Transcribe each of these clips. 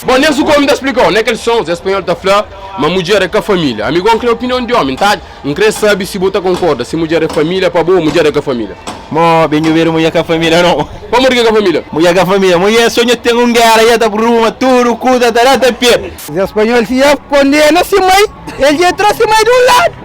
Bom, nesse como me explicou, né que eles são os espanhóis da flor, mas mulher é com a família. Amigo, não crê opinião de homem, tá? Não crê sabe se você concorda, se mulher é família, para boa, mulher é com a família. Mo, bem eu ver mulher com a família não. Como é que é com a família? Mulher com a família, mulher sonha ter um gara, ia da bruma, tudo, cuida, tarata, pé. Os espanhóis se condena se mãe, ele entrou se mãe de um lado.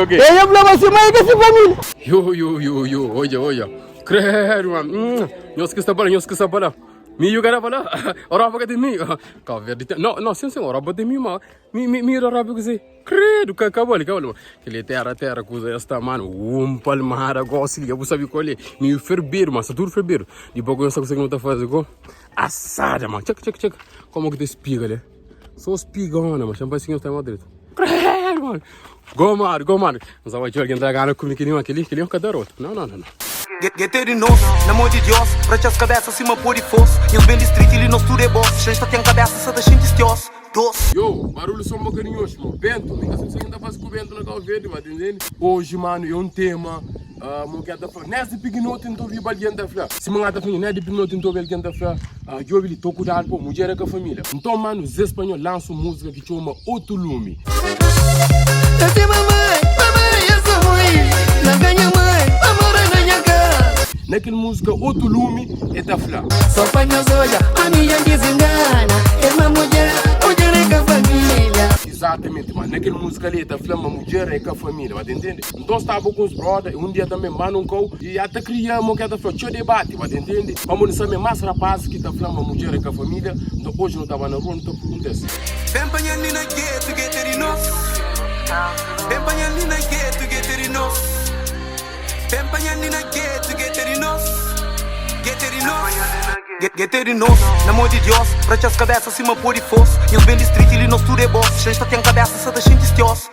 Ok. Ele falou se mãe com a família. Yo, olha. Credo, mano. Não esqueça para. Mi juga pala. Orang apa kata mi? Kau verdi. No, sim, orang apa de mi ma. Mi orang apa que credo, kawali. Que terra coisa esta mano. Palmara gosi, eu sabe qual é. Mi ferber, mas tudo ferber. De pouco eu só consigo não fazer go. Assada, mano. Check. Como que te espiga, né? Só espigona, mas champa assim está Madrid. Credo, mano. Go, mano. Mas vai jogar entrar comigo que nem aquele é um cadarot. Não. Geteri nós, na mão de Deus, para as cabeças acima por e fosse. Ele vem distrito, ele não estuda boss. Já está tem cabeça, só da gente estios. Yo, barulho só um bocadinho hoje, mano. Bento, ninguém sabe se ainda faz com o vento na Calverde, mas entende? Hoje, mano, é um tema. Moqueta fala, nessa pignote então vi balguenta da flor. Se mangata fala, nessa pignote então vi balguenta da flor. Eu vi tô cuidado por mulher com a família. Então, mano, os espanhóis lançam música que chama Outro Lume. Naquela música, Outro Lume é da flor. Só para nós olha, a minha desengana. É uma mulher é com a família. Exatamente, mano. Naquela música ali, da flor, uma mulher é com a família, mas entende? Então, estava com os brothers, um dia também, mano, um cão, e até criamos que da flor, tinha debate, mas entende? Vamos saber mais rapazes que da flor, uma mulher é com a família, então hoje não estava na rua, não está por acontece. Vem panhando na gueto, geteri nós. Vem panhando na gueto, geteri nós. Vem panhando na gueto, geteri nós. Geteri nós, na mão de Deus, para as cabeças acima por e fosse. Ele vem distrito, ele não estuda boss. Já está tem cabeça, só da gente estios.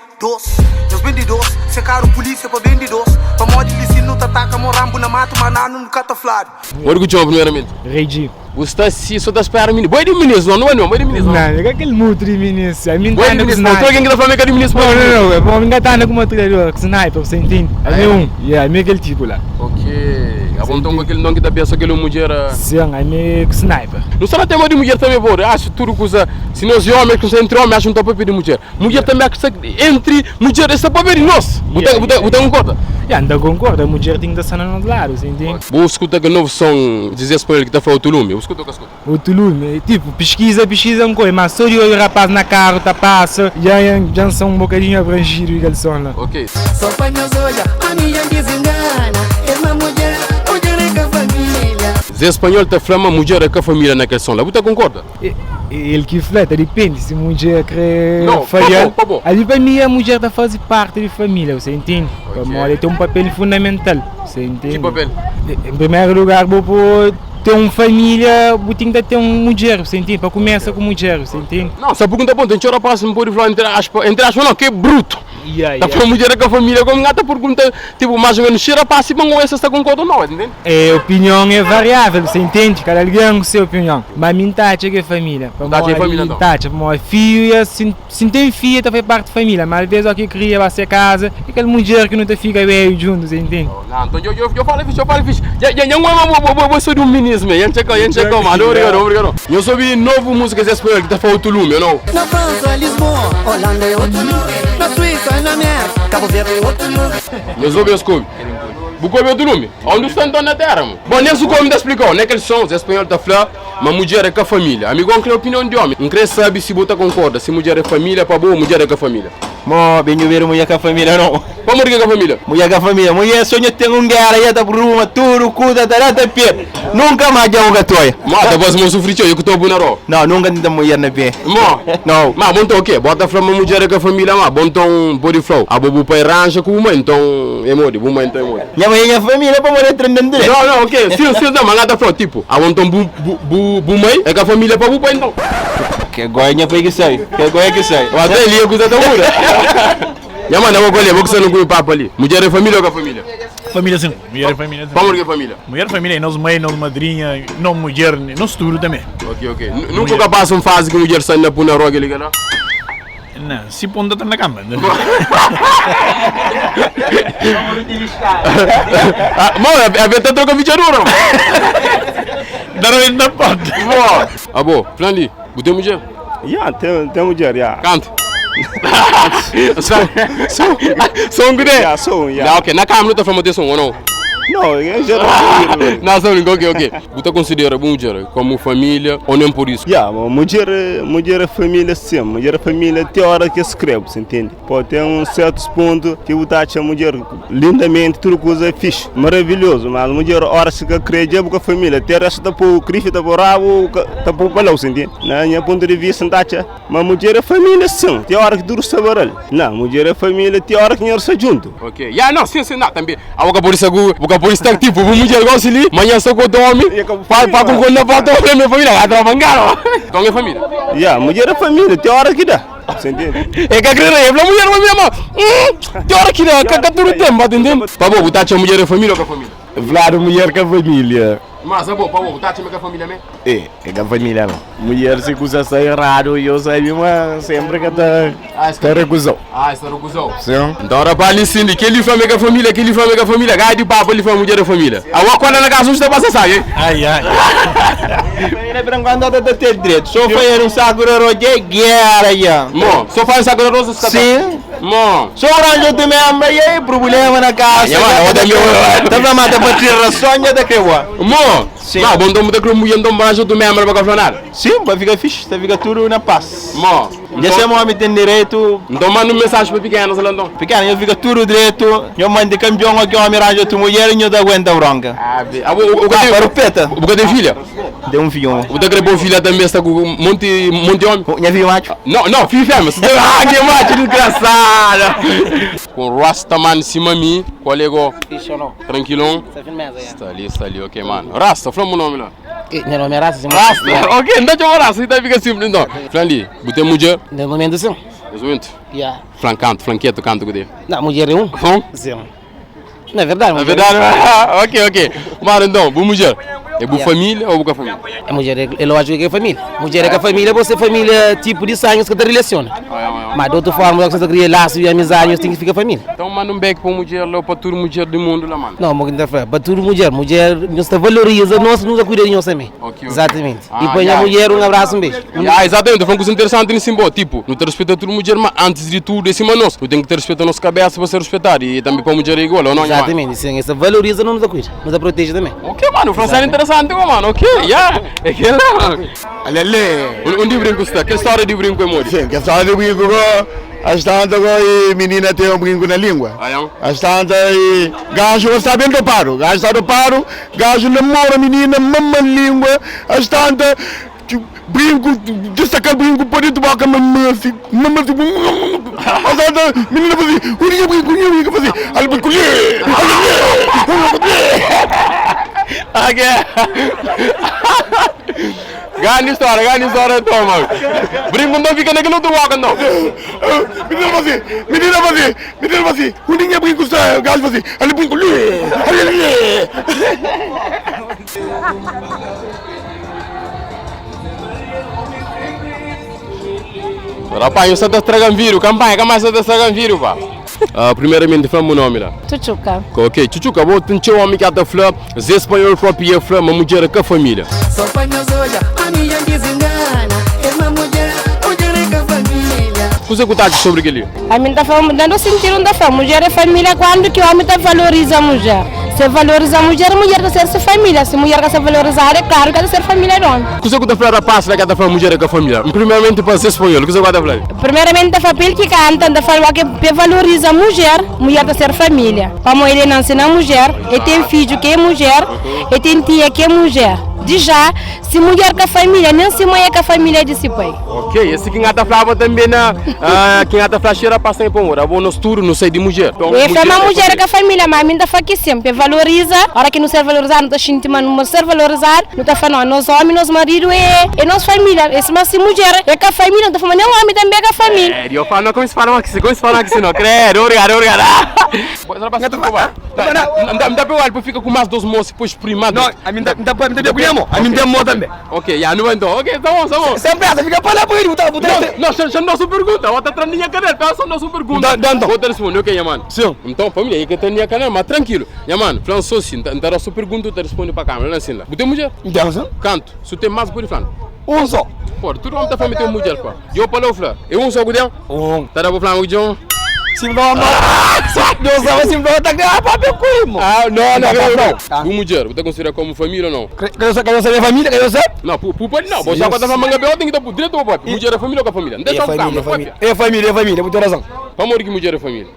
Eles vendem doce, secaram polícia para vender doce. Para morte de não te ataca, morambo na mata, manano no cataflado. Olha o que eu primeiramente. Regi. Você está só da espera ministro. Boi de ministro, não é não, boi de ministro. Não, é aquele muto de ministro. Boi de ministro, não estou aqui da família de ministro. Não, é bom, engatar com uma trilha, sniper, você entende? É aquele tipo lá. Ok. Então aquele não que da peça aquele mulher. Sim, é sniper. Não só tema de mulher também, pô. Acho tudo coisa. Se nós homens que entre homens acham que papel de mulher. Mulher também acha que entre mulher esse papel de nós. Você concorda? Ainda concorda, a mulher tem que estar no lado, você entende? Vou escutar que novo som dizer para ele que está falando Outro Lume. Escuta o que escuta. Outro Lume, tipo, pesquisa uma coisa, mas só o rapaz na carro, tá passa, já são um bocadinho abrangidos aquele som lá. Ok. Só para nós olha, a minha desengana. É uma mulher é com a família. Zé espanhol está falando mulher é com a família naquele som lá. Você concorda? Ele que fleta, depende, se a mulher quer não, falhar. Ali para mim a mulher está fazendo parte da família, você entende? Okay. Ela tem um papel fundamental, você entende? Que papel? Em primeiro lugar, vou ter uma família, vou ter que ter uma mulher, você entende? Para começar com mulher, você entende? Não, só pergunta bom, tem que chorar para não pode falar entre aspas, não, que é bruto. Tá falando mulher com a família, como gata pergunta, tipo, mais ou menos, cheira para cima, ou essa está concordando ou não, entende? A opinião é variável, você entende? Cada alguém tem a sua opinião. Mas a minha taxa é família. Taxa é família, não? Taxa, mas filho, se tem filho, tá faz parte da família, mas às vezes aqui cria, vai ser casa, e aquela mulher que não te fica bem junto, você entende? Não, então eu falo fixe. Eu sou de um ministro, eu chego, mano, obrigado. Eu sou de novo música espanhol que tá falando Outro Lume, não? Na França, Lisboa, Holanda é outro lume. Na Suíça, na América, Cabo Verde é outro lume. Eu sou Bescovi. Bucovi é outro lume. Onde está então na terra, mano? Bom, nesse como me explicou, né? Que eles são os espanhóis da flor, mas mulher é com a família. Amigo, não crê opinião de homem. Não crê sabe se você concorda, se mulher é família, para boa, mulher é com a família. Mo, bem eu ver mulher com a família não. Como é que é com a família? Mulher com a família, mulher sonha ter um gara, ia da bruma, tudo, cuida, tarata, pé. Nunca mais já uma toia. Mas depois eu sofri, eu que estou bonaro. Não, nunca tinha mulher na pé. Não. Mas bom, então o quê? Bota flor uma mulher com a família, mas bom, então body flow. A bobo pai rancha com uma, então é mori, uma então é mori. Minha família para morrer tremendo. Não, ok. Se não, mas nada flor, tipo, a bom, então bu mãe é com a família para bu pai, então. Que goiânia foi que sai, Até ali eu cuido da mura. Minha mãe, eu vou colher, vou que você não cuida papo ali. Mulher é família ou com a família? Família sim, mulher é família. Como que é família? Mulher é família, nós mãe, nós madrinha, nós mulher, nós tudo também. Ok. Nunca passa uma fase que a mulher sai na puna roga ali, não? Não, se ponta tá na cama. Mano, a veta troca 20 euros. Dá na porta. Abo, Flandi, Você mulher? Yeah, tem mulher, yeah. Canto. Som good. Yeah, so, yeah. Ok, na câmera tá falando de som ou não? Não, é geral. Não, só ok. Você considera mulher como família ou nem por isso? Yeah, mulher é família sim, mulher é família tem hora que escreve, você entende? Pode ter certos pontos que o tacha a mulher lindamente, tudo coisa é fixe, maravilhoso, mas a mulher hora se crê porque a família, tem resto da por crife, da por rabo, da por balão, você entende? Na minha ponto de vista, tacha, mas mulher é família sim, tem hora que duro saber. Não, mulher é família, tem hora que não se junto. Ok, yeah, não, sim, não, também. A boca por isso por isso tipo, vou mulher gosta ali, manhã só com o dorme, para com na volta para minha família, vai trabalhar, com minha família. Yeah, mulher é família, tem hora que dá. Você entende? É que a criança é mulher, mas minha mãe, tem hora que dá, que tudo tem, mas entende? Tá bom, o Tati é mulher é família ou com a família? Vlad, mulher com a família. Mas tá bom, o Tati é com a família mesmo? É com a família não. Mulher se acusa sai errado e eu sei mas sempre que está recusou. Está recusou. Sim. Então ora para ali sim, que ele fala com a família, gai de papo ele fala mulher da família. A quando na casa você passa sai. Ai. Ele branco anda de ter direito. Só foi um saco de roje guerra já. Mo, só faz saco de rosa sim. Mo. Só arranjo de mesmo aí problema na casa. Tá pra matar para tirar sonha da creua. Mo. Sim. Não, bom dom da creua muito dom arranjo de mesmo para falar. Sim, vai ficar fixe, vai ficar tudo na paz. Mo. Já sei homem tem direito. Então manda mensagem para pequeno, Salantão. Pequeno, eu fica tudo direito. Eu mando campeão aqui o homem arranjo tu mulher e eu da aguenta bronca. O que tem filha? Tem um filho. O da creua filha também está com monte homem. Minha filha macho? Não, filho fêmea. Que macho desgraçado. Com Rastaman em cima de mim, colega. Tranquilão. Está ali, ok, mano. Rasta, fala o nome lá. Meu nome é Rasta. Rasta, ok, não te vou Rasta, então fica simples então. Flandi, você é mulher? No momento sim. No momento? Yeah. Flanqueto, canto que não, mulher é um? Sim. Não é verdade? É verdade? Ok. Mas então, boa mulher. É boa família ou boa família? É mulher, é lógico que é família. Mulher é que a família, você é família tipo de sangue que te relaciona. Mas de outra forma, você cria laços e amizade, você tem que ficar família. Então manda um beco para mulher, para toda mulher do mundo lá, mano. Não, mas para toda mulher, nós valoriza, nós cuidamos de nós também. Exatamente. E põe a mulher um abraço, um beijo. Exatamente, foi uma coisa interessante nesse símbolo. Tipo, não te respeita a toda mulher, mas antes de tudo, em cima de nós. Tu tem que ter respeito à nossa cabeça para ser respeitado. E também para a mulher é igual, ou não? Exatamente, sim, essa valoriza, não nos cuida, nos protege também. Ok, mano, o francês é interessante, mano, ok, yeah. É que lá. Alele. Onde brinco está? Que história de brinco é morrer? Sim, que história de brinco as tantas e menina tem um brinco na língua. As tantas e gajo está bem do paro. Gajo está do paro, gajo namora menina, mama língua. As tantas brinco, destacar brinco por dentro da boca, mamãe assim. As tantas menina fazia, urinha fazia. Ali brinco, Ganha história então, mano. Brinco não fica naquele outro walk, não. Menina fazia. Uninha brinco, gajo fazia. Ali brinco, Rapaz, eu só estou estragando vírus, campanha, que mais você está estragando vírus, pá? Primeiramente, fala o nome lá. Chuchuca. Ok, Chuchuca, vou ter um homem que está falando, Zé espanhol próprio é falando, uma mulher com a família. Só panhas olha, a minha desengana, é uma mulher com a família. Você conta sobre aquele? A mim está falando, dando sentido da família. Mulher é família quando que o homem valoriza a mulher. Se valoriza a mulher quer ser família. Se a mulher quer ser valorizada, é claro que quer ser família do homem. Você conta falar a paz, que está falando mulher com a família? Primeiramente, para ser espanhol, o que você conta falar? Primeiramente, a família que canta, a falar que valoriza a mulher quer ser família. Para ele não ensinar a mulher, ele tem filho que é mulher, ele tem tia que é mulher. De já, se mulher com a família, nem se mãe é com a família de si pai. Ok, esse que está falando também na quem está falando cheira passa em pão, vou no estudo, não sei de mulher. Então, a mulher com a família, mas a mim está falando que sempre valoriza, a hora que não ser valorizado, não está sentindo, mas não ser valorizado, não está falando, nós homens, nós maridos é nossa família, mas se mulher é com a família, não está falando, nem o homem também é com a família. É, eu falo, não, como se fala aqui, não, credo, obrigado. Não dá para ficar com mais dois moços depois primados. Não, a mim dá para demo. A mim demo também. Ok, já não vai então. Ok, tá bom. Sempre essa, fica para lá para ele, botar. Não, você não sua pergunta. Outra traninha canal, pensa na sua pergunta. Vou te responder, ok, Yaman? Sim. Então, família, aí que traninha canal, mas tranquilo. Yaman, falando só assim, então a sua pergunta, te responde para a câmera, não é assim lá. Você mulher? Então, Canto, se tem mais por falando. só. Pô, tudo mundo da família tem mulher, pô. Eu para lá, Flá. Eu só gudão? Tá dando para falar, Gudão? Sim, não, Deus sabe se não tá ganhando papel com ele, Ah, não. Uma mulher, você considera como família ou não? Quer saber família? Quer saber? Não, por não. Você já pode dar manga bem, tem que dar por direito ou papi? Mulher é família ou com a família? Não deixa eu ficar, É família, por razão. Vamos ver que mulher é família.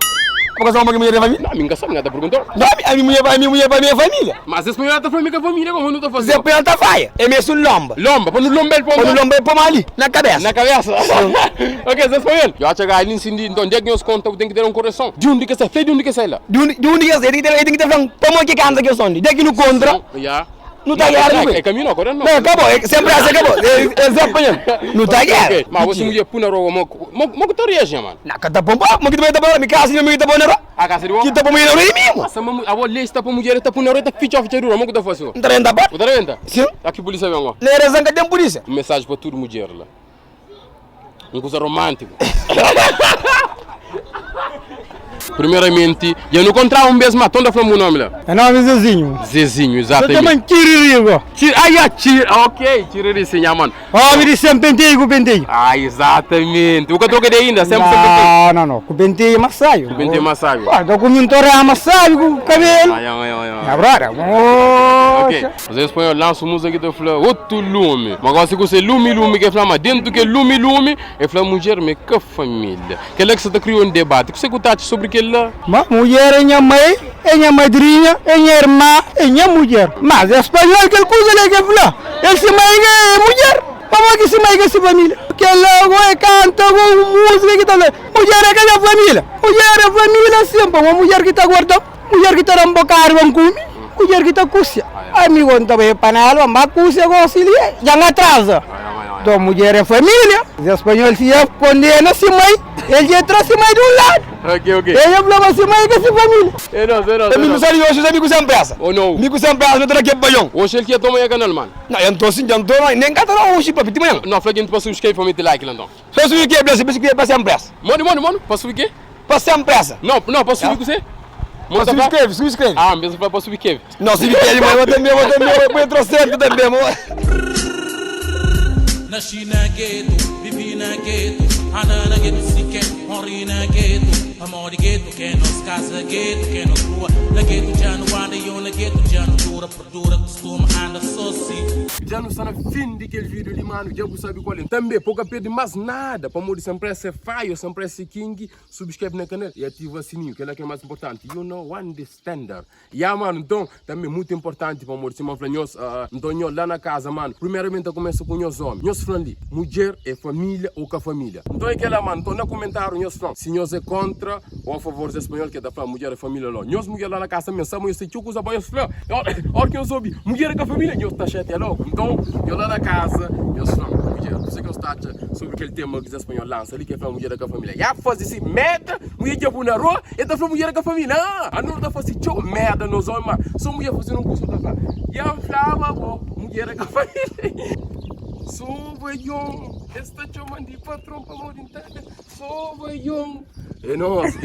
Por causa de mulher é família? Não, a minha sabe, nada perguntou. Não, a minha mulher é família. Mas esse mulher tá família com a família, como não tá fazendo? Você põe tá faia. É mesmo lomba. Lomba, para no lomba ele põe. Lomba ele põe ali, na cabeça. Na cabeça. Ok, você foi ele. Eu acho que ali ensindi, então onde é que nós conta, tem que ter uma correção. De onde que você fez, de onde que você lá? De onde que você, tem que ter falando, como que canta que sonde? De que no contra? Já. Não tá guerra, é caminho agora não. Não, acabou, sempre assim acabou. É não tá guerra. Mas você mulher puna roa, mo que torias, mano. Na canta pompa, mo que tá pompa, mi casa não me tá pompa. A casa de que tá pompa não é mesmo. Essa a vou lista para mulher tá puna roa, tá ficha rua, mo que tá fazendo. Não tá renda ba? Não tá renda? Sim. Aqui polícia vem agora. Não é razão que tem polícia. Mensagem para tudo mulher lá. Uma coisa romântica. Primeiramente, eu não encontrava um beijo matão da flama o nome lá. É nome Zezinho. Zezinho, exatamente. Você também Tiririgo. Ok, Tiriri sim, mano. Me disse sempre penteio. Ah, exatamente. O que eu troquei de ainda, sempre. Não. Com penteio massaio. Com penteio massaio. Tô com um torre massaio com o cabelo. Agora. Ok. Os espanhóis lançam música que eu falo, outro lume. Mas agora se você lume, que flama dentro que lume, eu falo, mulher, mas que família. Que é que você está criando um debate. O que você está sobre aquele lá? Mas mulher é minha mãe, é minha madrinha, é minha irmã, é minha mulher. Mas é espanhol que coisa que fala. Ele se mãe é mulher. Como que se mãe é família? Que logo é canta com música que tá lá. Mulher é que é família. Mulher é família sempre. Uma mulher que está guardando, mulher que está rambocar, vão comer. Mulher que está cucia. Amigo, não está bem panela, mas cucia com auxiliar. Já não atrasa. Então, mulher é família. Os espanhóis se condena se mãe, ele já traz se mãe de um lado. Ok. Ele fala se mãe que se família. Eu não sei hoje, amigo sem peça. Oh não. Amigo sem peça, não tem que banhão. Hoje ele quer tomar a canal, mano. Não, eu não tô assim, nem cata não hoje para pedir manhã. Não, falei que não posso escrever para meter like lá então. Só se o que é blessa, se que é para sem peça. Mano, posso subir o quê? Para sem peça. Não, posso subir com você? Se inscreve. Ah, mesmo para subir que? Não, se inscreve, mas eu também, eu entro certo também, Nasci na gueto, vivi na gueto, anda na gueto, se quer, morri na gueto, amor de gueto, que nos casa gueto, que nos rua, na gueto já não anda, eu na gueto já não dura, por dura, costuma anda só assim. Já não está no fim daquele vídeo ali, mano, já você sabe qual é. Também, pouca perde mais nada, para morrer sempre esse Fire, sempre esse King, subscreve na canal e ativa o sininho, que é o que é mais importante. You know, one the standard. Mano, então, também muito importante para morrer, se não nós, então, lá na casa, mano, primeiramente eu começo com os homens. Nós falando ali, mulher é família ou com a família. Então, é que lá, mano, então, no comentário, nós falamos, se nós é contra ou a favor dos espanhóis que é da falando, mulher é família lá. Nós, mulher lá na casa, também, sabe, eu sei que eu uso a banha, olha que eu soube, mulher é com a família, nós tá chateado logo. Então, eu lá na casa, eu falo, mulher, você que está sobre aquele tema que os espanhóis lançam ali, que é falar mulher com a família. Já faz esse merda, mulher que é na rua, e tá falando mulher com a família. A não tá fazendo tchau merda nos homens, mas só mulher fazendo um curso da fala. Já falava, mulher com a família. Sou veião, esta chamando de patrão para morrer inteira. Sou veião. É nosso.